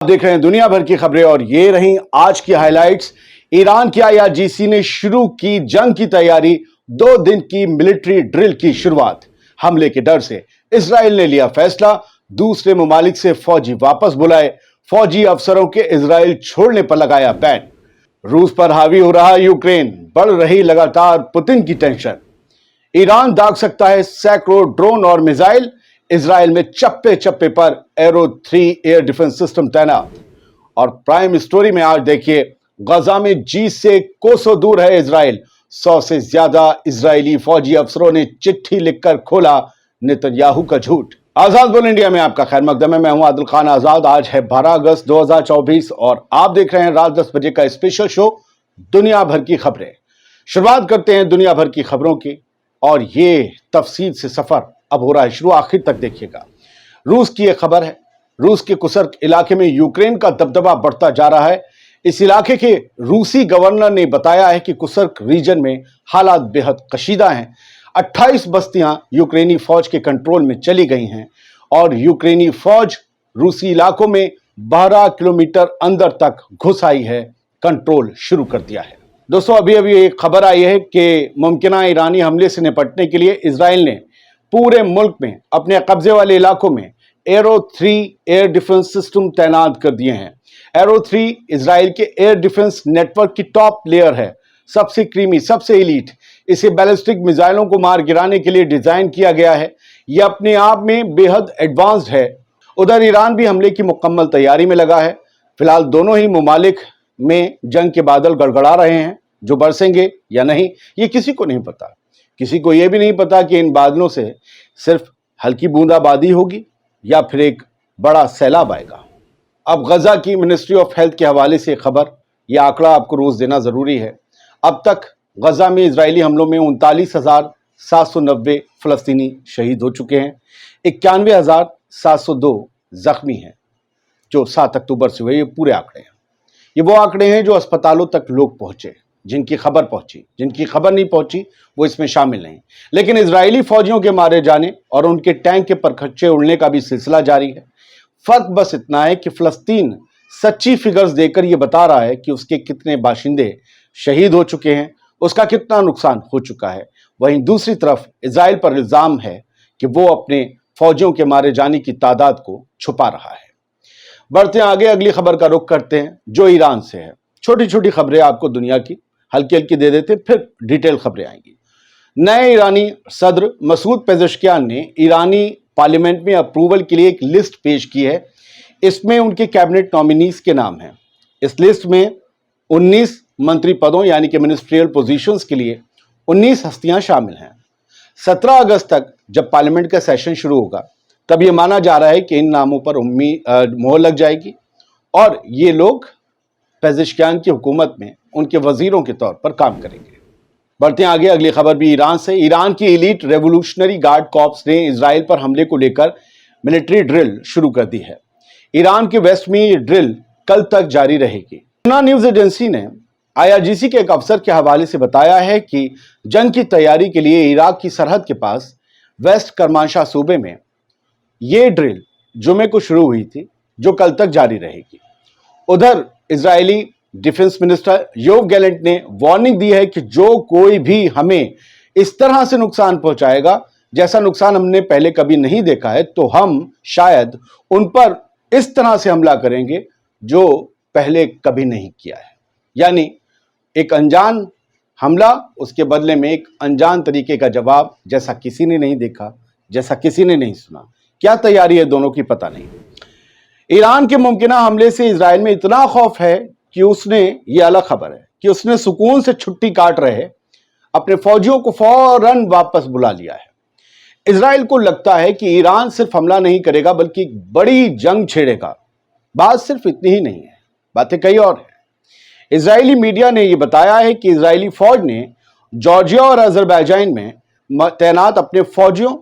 आप देख रहे हैं दुनिया भर की खबरें और ये रही आज की हाइलाइट्स। ईरान की आईआरजीसी ने शुरू की जंग की तैयारी, 2 दिन की मिलिट्री ड्रिल की शुरुआत। हमले के डर से इजराइल ने लिया फैसला, दूसरे ममालिक से फौजी वापस बुलाए, फौजी अफसरों के इजराइल छोड़ने पर लगाया बैन। रूस पर हावी हो रहा यूक्रेन, बढ़ रही लगातार पुतिन की टेंशन। ईरान दाग सकता है सैकड़ों ड्रोन और मिसाइल, इजराइल में चप्पे चप्पे पर एरो 3 एयर डिफेंस सिस्टम तैनात। और प्राइम स्टोरी में आज देखिए, गजा में जीत से कोसों दूर है इजराइल, 100 से ज्यादा इजरायली फौजी अफसरों ने चिट्ठी लिखकर खोला नेतन्याहू का झूठ। आजाद बोल इंडिया में आपका खैर मकदम है। मैं हूं आदिल खान आजाद। आज है 12 अगस्त 2024 और आप देख रहे हैं रात 10 बजे का स्पेशल शो दुनिया भर की खबरें। शुरुआत करते हैं दुनिया भर की खबरों की, और ये तफसील से सफर अब हो रहा है शुरू, आखिर तक देखिएगा। रूस की एक खबर है, रूस के कुर्स्क इलाके में यूक्रेन का दबदबा बढ़ता जा रहा है। इस इलाके के रूसी गवर्नर ने बताया है कि कुर्स्क रीजन में हालात बेहद कशीदा हैं। 28 बस्तियां यूक्रेनी फौज के कंट्रोल में चली गई हैं और यूक्रेनी फौज रूसी इलाकों में 12 किलोमीटर अंदर तक घुस आई है, कंट्रोल शुरू कर दिया है। दोस्तों, अभी एक खबर आई है कि मुमकिन ईरानी हमले से निपटने के लिए इजराइल ने पूरे मुल्क में अपने कब्जे वाले इलाकों में एरो 3 एयर डिफेंस सिस्टम तैनात कर दिए हैं। एरो 3 इजराइल के एयर डिफेंस नेटवर्क की टॉप लेयर है, सबसे क्रीमी, सबसे एलीट। इसे बैलिस्टिक मिसाइलों को मार गिराने के लिए डिजाइन किया गया है। यह अपने आप में बेहद एडवांस्ड है। उधर ईरान भी हमले की मुकम्मल तैयारी में लगा है। फिलहाल दोनों ही ममालिक में जंग के बादल गड़गड़ा रहे हैं, जो बरसेंगे या नहीं ये किसी को नहीं पता। किसी को यह भी नहीं पता कि इन बादलों से सिर्फ हल्की बूंदाबांदी होगी या फिर एक बड़ा सैलाब आएगा। अब गजा की मिनिस्ट्री ऑफ हेल्थ के हवाले से खबर, यह आंकड़ा आपको रोज देना जरूरी है। अब तक गजा में इजरायली हमलों में 39,790 फलस्तीनी शहीद हो चुके हैं, 91,702 जख्मी हैं, जो 7 अक्टूबर से हुए। ये पूरे आंकड़े हैं। ये वो आंकड़े हैं जो अस्पतालों तक लोग पहुंचे, जिनकी खबर पहुंची। जिनकी खबर नहीं पहुंची वो इसमें शामिल नहीं। लेकिन इजरायली फौजियों के मारे जाने और उनके टैंक के परखच्चे उड़ने का भी सिलसिला जारी है। फर्क बस इतना है कि फलस्तीन सच्ची फिगर्स देकर यह बता रहा है कि उसके कितने बाशिंदे शहीद हो चुके हैं, उसका कितना नुकसान हो चुका है। वहीं दूसरी तरफ इजराइल पर इल्जाम है कि वो अपने फौजियों के मारे जाने की तादाद को छुपा रहा है। बढ़ते आगे, अगली खबर का रुख करते हैं जो ईरान से है। छोटी छोटी खबरें आपको दुनिया की हल्की हल्की दे देते, फिर डिटेल खबरें आएंगी। नए ईरानी सदर मसूद पेजेश्कियान ने ईरानी पार्लियामेंट में अप्रूवल के लिए एक लिस्ट पेश की है। इसमें उनके कैबिनेट नॉमिनीज के नाम हैं। इस लिस्ट में 19 मंत्री पदों यानी कि मिनिस्ट्रियल पोजीशंस के लिए 19 हस्तियां शामिल हैं। 17 अगस्त तक जब पार्लियामेंट का सेशन शुरू होगा, तब यह माना जा रहा है कि इन नामों पर मोहर लग जाएगी और ये लोग पेजेश्कियान की हुकूमत में उनके वजीरों के तौर पर काम करेंगे। बढ़ते आगे, अगली खबर भी ईरान से। ईरान की एलीट रेवोल्यूशनरी गार्ड कॉर्प्स ने इजराइल पर हमले को लेकर मिलिट्री ड्रिल शुरू कर दी है। ईरान के वेस्ट में ये ड्रिल कल तक जारी रहेगी। न्यूज एजेंसी ने आईआरजीसी के एक अफसर के हवाले से बताया है कि जंग की तैयारी के लिए इराक की सरहद के पास वेस्ट करमानशाह सूबे में ये ड्रिल जुमे को शुरू हुई थी, जो कल तक जारी रहेगी। उधर Israeli defence minister Yoav Gallant ने वार्निंग दी है कि जो कोई भी हमें इस तरह से नुकसान पहुंचाएगा, जैसा नुकसान हमने पहले कभी नहीं देखा है, तो हम शायद उन पर इस तरह से हमला करेंगे जो पहले कभी नहीं किया है। यानी एक अनजान हमला, उसके बदले में एक अनजान तरीके का जवाब, जैसा किसी ने नहीं देखा, जैसा किसी ने नहीं सुना। क्या तैयारी है दोनों की पता नहीं। ईरान के मुमकिन हमले से इजराइल में इतना खौफ है कि उसने, ये अलग खबर है, कि उसने सुकून से छुट्टी काट रहे अपने फौजियों को फौरन वापस बुला लिया है। इजराइल को लगता है कि ईरान सिर्फ हमला नहीं करेगा बल्कि बड़ी जंग छेड़ेगा। बात सिर्फ इतनी ही नहीं है, बातें कई और हैं। इजरायली मीडिया ने यह बताया है कि इजरायली फौज ने जॉर्जिया और अजरबैजान में तैनात अपने फौजियों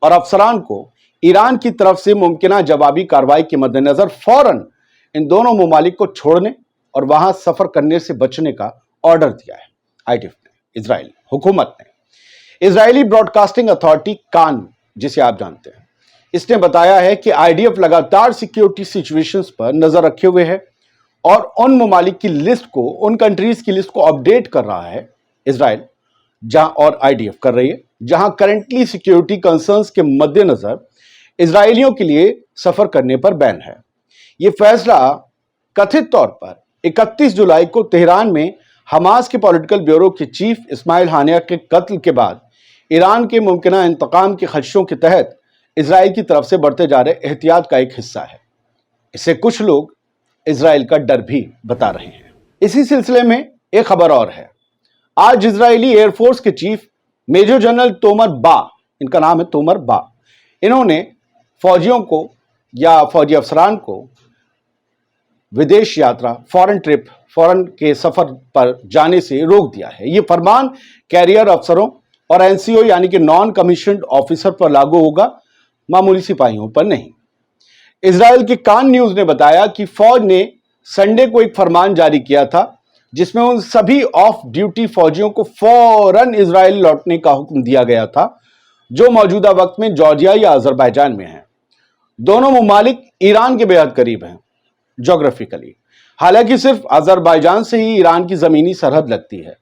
और अफसरान को ईरान की तरफ से मुमकिन जवाबी कार्रवाई के मद्देनजर फौरन इन दोनों ममालिक को छोड़ने और वहां सफर करने से बचने का ऑर्डर दिया है। आईडीएफ ने, इजराइल हुकूमत ने। इजरायली ब्रॉडकास्टिंग अथॉरिटी कान, जिसे आप जानते हैं, इसने बताया है कि आईडीएफ लगातार सिक्योरिटी सिचुएशंस पर नजर रखे हुए है और उन ममालिक की लिस्ट को, उन कंट्रीज की लिस्ट को अपडेट कर रहा है इजराइल, जहां, और आईडीएफ कर रही है, जहां करंटली सिक्योरिटी कंसर्न्स के मद्देनजर इजरायलियों के लिए सफर करने पर बैन है। यह फैसला कथित तौर पर 31 जुलाई को तेहरान में हमास के पॉलिटिकल ब्यूरो के चीफ इस्माइल हानिया के कत्ल के बाद ईरान के मुमकिना इंतकाम के खदशों के तहत इजराइल की तरफ से बढ़ते जा रहे एहतियात का एक हिस्सा है। इससे कुछ लोग इजराइल का डर भी बता रहे हैं। इसी सिलसिले में एक खबर और है। आज इजरायली एयरफोर्स के चीफ मेजर जनरल तोमर बा, इनका नाम है तोमर बा, इन्होंने फौजियों को या फौजी अफसरान को विदेश यात्रा, फॉरेन के सफर पर जाने से रोक दिया है। यह फरमान कैरियर अफसरों और एनसीओ यानी कि नॉन कमीशन्ड ऑफिसर पर लागू होगा, मामूली सिपाहियों पर नहीं। इजराइल के कान न्यूज ने बताया कि फौज ने संडे को एक फरमान जारी किया था जिसमें उन सभी ऑफ ड्यूटी फौजियों को फौरन इजराइल लौटने का हुक्म दिया गया था जो मौजूदा वक्त में जॉर्जिया या अजरबैजान में हैं। दोनों ममालिक ईरान के बेहद करीब हैं ज्योग्राफिकली, हालांकि सिर्फ अजरबैजान से ही ईरान की जमीनी सरहद लगती है।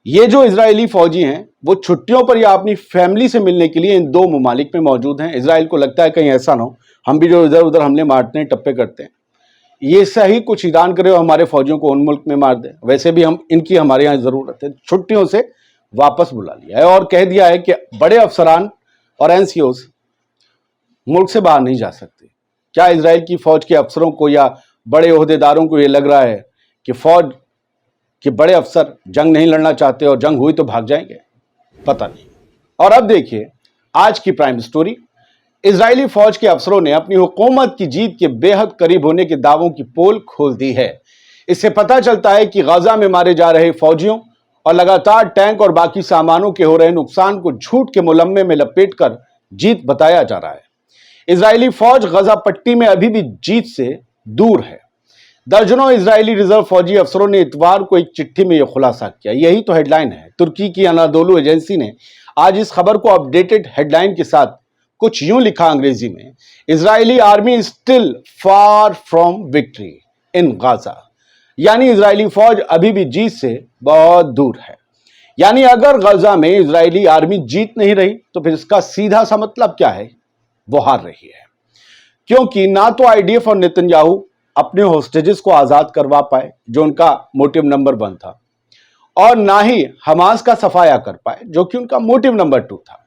ये जो इजरायली फौजी हैं वो छुट्टियों पर या अपनी फैमिली से मिलने के लिए इन दो ममालिक में मौजूद हैं। इजराइल को लगता है कहीं ऐसा ना हो हम भी जो इधर उधर हमले मारते हैं, टप्पे करते हैं, ये सही कुछ ईरान करे और हमारे फौजियों को उन मुल्क में मार दे। वैसे भी हम इनकी हमारे यहाँ जरूरत है। छुट्टियों से वापस बुला लिया है और कह दिया है कि बड़े अफसरान और एनसीओज मुल्क से बाहर नहीं जा सकते। क्या इजराइल की फौज के अफसरों को या बड़े ओहदेदारों को ये लग रहा है कि फौज के बड़े अफसर जंग नहीं लड़ना चाहते और जंग हुई तो भाग जाएंगे? पता नहीं। और अब देखिए आज की प्राइम स्टोरी। इजरायली फौज के अफसरों ने अपनी हुकूमत की जीत के बेहद करीब होने के दावों की पोल खोल दी है। इससे पता चलता है कि गाजा में मारे जा रहे फौजियों और लगातार टैंक और बाकी सामानों के हो रहे नुकसान को झूठ के मुलम्मे में लपेटकर जीत बताया जा रहा है। इजरायली फौज गजा पट्टी में अभी भी जीत से दूर है। दर्जनों इजरायली रिजर्व फौजी अफसरों ने इतवार को एक चिट्ठी में यह खुलासा किया। यही तो हेडलाइन है। तुर्की की अनादोलू एजेंसी ने आज इस खबर को अपडेटेड हेडलाइन के साथ कुछ यूं लिखा अंग्रेजी में, Israeli army still far from victory in Gaza, यानी इजरायली फौज अभी भी जीत से बहुत दूर है। यानी अगर गाजा में इजरायली आर्मी जीत नहीं रही तो फिर इसका सीधा सा मतलब क्या है? वो हार रही है, क्योंकि ना तो आईडीएफ और नेतन्याहू अपने होस्टेजेस को आजाद करवा पाए जो उनका मोटिव नंबर 1 था, और ना ही हमास का सफाया कर पाए जो कि उनका मोटिव नंबर 2 था।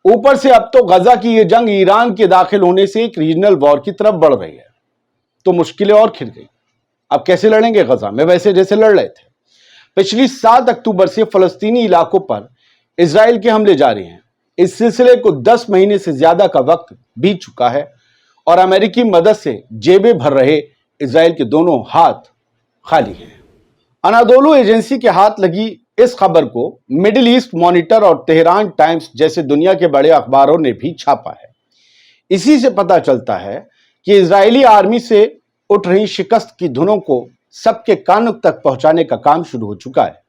ऊपर से अब तो गजा की यह जंग ईरान के दाखिल होने से एक रीजनल वॉर की तरफ बढ़ रही है, तो मुश्किलें और खिल गई। अब कैसे लड़ेंगे गजा में? वैसे जैसे लड़ रहे थे। पिछली 7 अक्टूबर से फलस्तीनी इलाकों पर इजराइल के हमले जारी हैं। इस सिलसिले को 10 महीने से ज्यादा का वक्त बीत चुका है और अमेरिकी मदद से जेबें भर रहे इजराइल के दोनों हाथ खाली हैं। अनादोलू एजेंसी के हाथ लगी इस खबर को मिडिल ईस्ट मॉनिटर और तेहरान टाइम्स जैसे दुनिया के बड़े अखबारों ने भी छापा है। इसी से पता चलता है कि इजरायली आर्मी से उठ रही शिकस्त की धुनों को सबके कानों तक पहुंचाने का काम शुरू हो चुका है।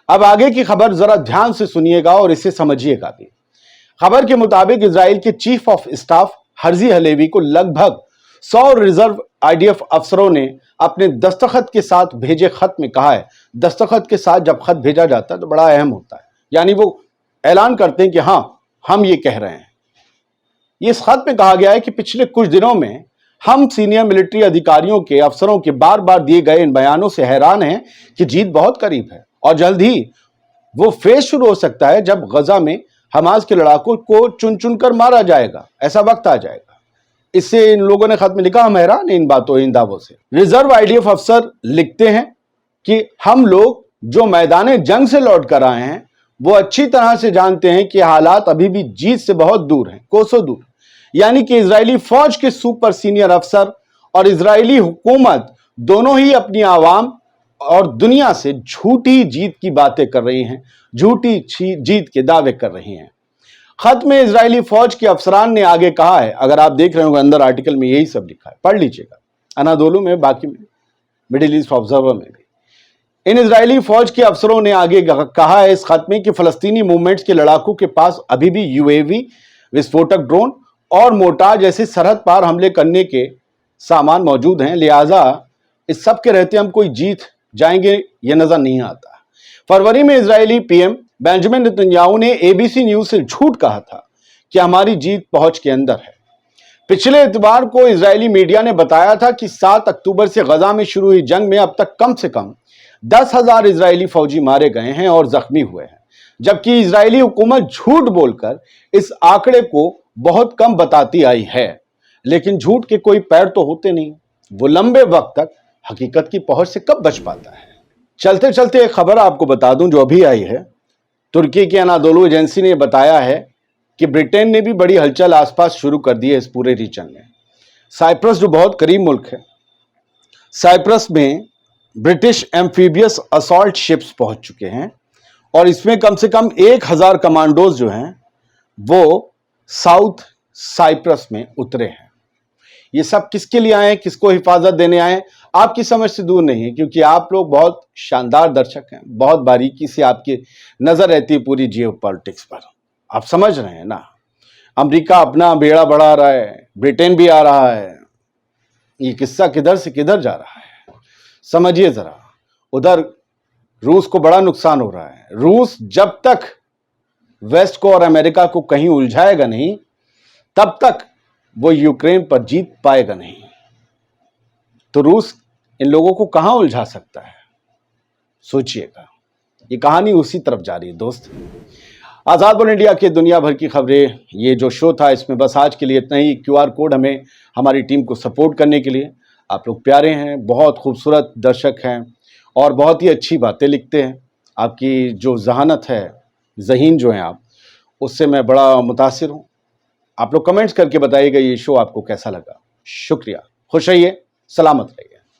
अब आगे की खबर जरा ध्यान से सुनिएगा और इसे समझिएगा भी। खबर के मुताबिक इजराइल के chief of staff Herzi Halevi को लगभग 100 रिजर्व आईडीएफ अफसरों ने अपने दस्तखत के साथ भेजे खत में कहा है। दस्तखत के साथ जब खत भेजा जाता है तो बड़ा अहम होता है, यानी वो ऐलान करते हैं कि हां हम ये कह रहे हैं। इस खत में कहा गया है कि पिछले कुछ दिनों में हम सीनियर मिलिट्री अधिकारियों के, अफसरों के बार बार दिए गए इन बयानों से हैरान हैं कि जीत बहुत करीब है और जल्द ही वो फेज शुरू हो सकता है जब गजा में हमास के लड़ाकों को चुन चुन कर मारा जाएगा। ऐसा वक्त आ जाएगा। इससे इन लोगों ने खत में लिखा, हम हैरान इन बातों, इन दावों से। रिजर्व आईडीएफ अफसर लिखते हैं कि हम लोग जो मैदान जंग से लौट कर आए हैं वो अच्छी तरह से जानते हैं कि हालात अभी भी जीत से बहुत दूर हैं, कोसों दूर। यानी कि इजरायली फौज के सुपर सीनियर अफसर और इजरायली हुकूमत दोनों ही अपनी आवाम और दुनिया से झूठी जीत की बातें कर रही हैं, झूठी जीत के दावे कर रही हैं। खत में इजरायली फौज के अफसरान ने आगे कहा है, अगर आप देख रहे होंगे अंदर आर्टिकल में यही सब लिखा है, पढ़ लीजिएगा, अनादोलू में, बाकी में, मिडिल ईस्ट ऑब्जर्वर में भी। इन इजरायली फौज के अफसरों ने आगे कहा है इस खत में कि फलस्तीनी मूवमेंट्स के लड़ाकों के पास अभी भी यूएवी, विस्फोटक ड्रोन और मोर्टार जैसे सरहद पार हमले करने के सामान मौजूद हैं, लिहाजा इस सब के रहते हम कोई जीत जाएंगे ये नजर नहीं आता। फरवरी में इजरायली पीएम बेंजामिन नेतन्याहू ने एबीसी न्यूज से झूठ कहा था कि हमारी जीत पहुंच के अंदर है। पिछले इतवार को इजरायली मीडिया ने बताया था कि 7 अक्टूबर से गजा में शुरू हुई जंग में अब तक कम से कम 10,000 इजरायली फौजी मारे गए हैं और जख्मी हुए हैं, जबकि इजरायली हुकूमत झूठ बोलकर इस आंकड़े को बहुत कम बताती आई है। लेकिन झूठ के कोई पैर तो होते नहीं, वो लंबे वक्त तक हकीकत की पहुंच से कब बच पाता है। चलते चलते एक खबर आपको बता दूं जो अभी आई है। तुर्की की अनादोलू एजेंसी ने बताया है कि ब्रिटेन ने भी बड़ी हलचल आसपास शुरू कर दी है इस पूरे रीजन में। साइप्रस जो बहुत करीब मुल्क है, साइप्रस में ब्रिटिश एम्फीबियस असॉल्ट शिप्स पहुंच चुके हैं और इसमें कम से कम 1000 कमांडोज जो हैं वो साउथ साइप्रस में उतरे हैं। ये सब किसके लिए आए हैं, किसको हिफाजत देने आए हैं, आपकी समझ से दूर नहीं है, क्योंकि आप लोग बहुत शानदार दर्शक हैं, बहुत बारीकी से आपकी नजर रहती है पूरी जियो पॉलिटिक्स पर। आप समझ रहे हैं ना, अमेरिका अपना बेड़ा बढ़ा रहा है, ब्रिटेन भी आ रहा है, ये किस्सा किधर से किधर जा रहा है समझिए जरा। उधर रूस को बड़ा नुकसान हो रहा है। रूस जब तक वेस्ट को और अमेरिका को कहीं उलझाएगा नहीं, तब तक वो यूक्रेन पर जीत पाएगा नहीं। तो रूस इन लोगों को कहां उलझा सकता है, सोचिएगा। ये कहानी उसी तरफ जा रही है दोस्त। आजाद बोल इंडिया के दुनिया भर की खबरें, ये जो शो था इसमें बस आज के लिए इतना ही। QR कोड हमें हमारी टीम को सपोर्ट करने के लिए। आप लोग प्यारे हैं, बहुत खूबसूरत दर्शक हैं और बहुत ही अच्छी बातें लिखते हैं। आपकी जो जहानत है, ज़हीन जो हैं आप, उससे मैं बड़ा मुतासिर हूँ। आप लोग कमेंट्स करके बताइएगा ये शो आपको कैसा लगा। शुक्रिया। खुश रहिए, सलामत रहिए।